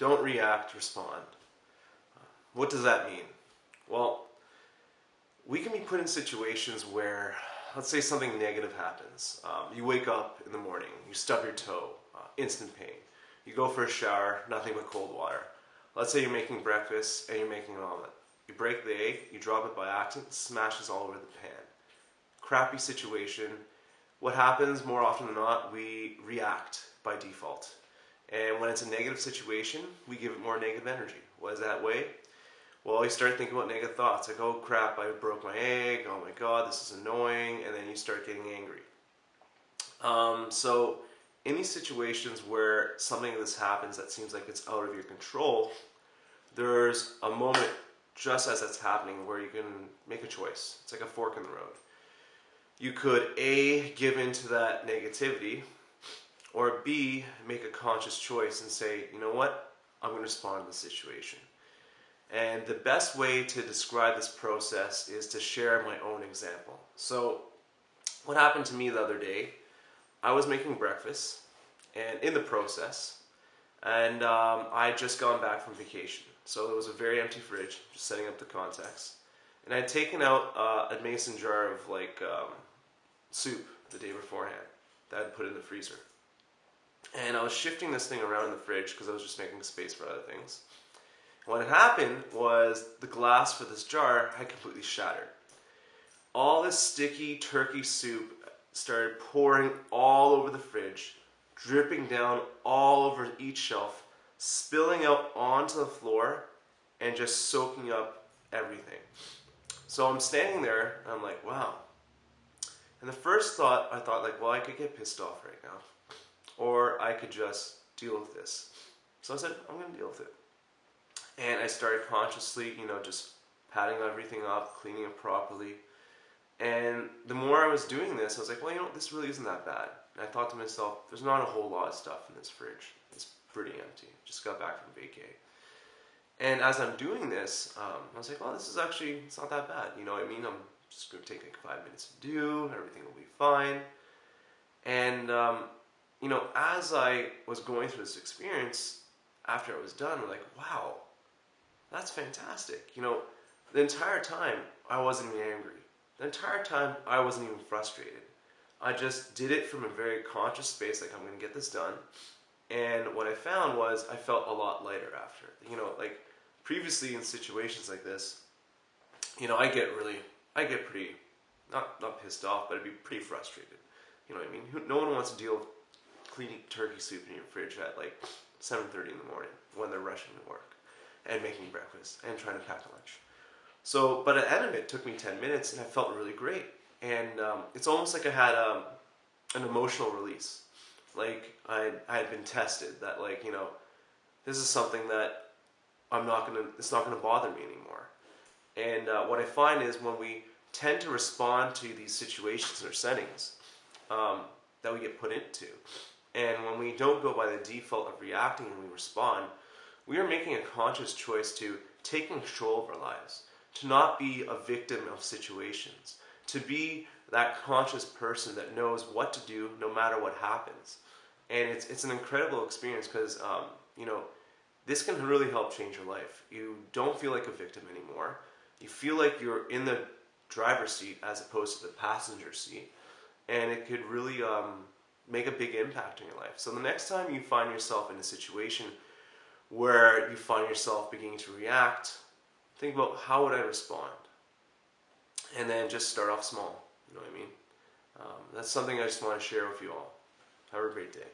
Don't react, respond. What does that mean? Well, we can be put in situations where, let's say something negative happens. You wake up in the morning, you stub your toe, instant pain. You go for a shower, nothing but cold water. Let's say you're making breakfast and you're making an omelet. You break the egg, you drop it by accident, it smashes all over the pan. Crappy situation. What happens more often than not, we react by default. And when it's a negative situation, we give it more negative energy. What is that way? Well, you start thinking about negative thoughts, like, oh crap, I broke my egg, oh my god, this is annoying, and then you start getting angry. So in these situations where something like this happens that seems like it's out of your control, there's a moment just as that's happening where you can make a choice. It's like a fork in the road. You could A, give in to that negativity, or B, make a conscious choice and say, you know what, I'm going to respond to the situation. And the best way to describe this process is to share my own example. So what happened to me the other day, I was making breakfast and in the process, and I had just gone back from vacation. So it was a very empty fridge, just setting up the context. And I had taken out a mason jar of soup the day beforehand that I had put in the freezer. And I was shifting this thing around in the fridge because I was just making space for other things. What had happened was the glass for this jar had completely shattered. All this sticky turkey soup started pouring all over the fridge, dripping down all over each shelf, spilling out onto the floor, and just soaking up everything. So I'm standing there, and I'm like, wow. And the first thought, I thought like, well, I could get pissed off right now. Or I could just deal with this. So I said, I'm going to deal with it. And I started consciously, just patting everything up, cleaning it properly. And the more I was doing this, I was like, well, this really isn't that bad. And I thought to myself, there's not a whole lot of stuff in this fridge. It's pretty empty. Just got back from vacay. And as I'm doing this, I was like, well, this is actually, it's not that bad. You know what I mean? I'm just going to take like 5 minutes to do. Everything will be fine. And, as I was going through this experience, after I was done, I'm like, wow, that's fantastic. The entire time, I wasn't even angry. The entire time, I wasn't even frustrated. I just did it from a very conscious space, like I'm going to get this done. And what I found was I felt a lot lighter after. Previously in situations like this, I get pretty, not pissed off, but I'd be pretty frustrated. You know what I mean? No one wants to deal with cleaning turkey soup in your fridge at like 7:30 in the morning when they're rushing to work and making breakfast and trying to pack lunch. So, but at the end of it, took me 10 minutes and I felt really great. And it's almost like I had an emotional release. Like I had been tested that this is something that it's not gonna bother me anymore. And what I find is when we tend to respond to these situations or settings that we get put into, and when we don't go by the default of reacting and we respond, we are making a conscious choice to take control of our lives, to not be a victim of situations, to be that conscious person that knows what to do no matter what happens. And it's an incredible experience because, this can really help change your life. You don't feel like a victim anymore. You feel like you're in the driver's seat as opposed to the passenger seat. And it could really make a big impact in your life. So the next time you find yourself in a situation where you find yourself beginning to react, think about how would I respond? And then just start off small. You know what I mean? That's something I just want to share with you all. Have a great day.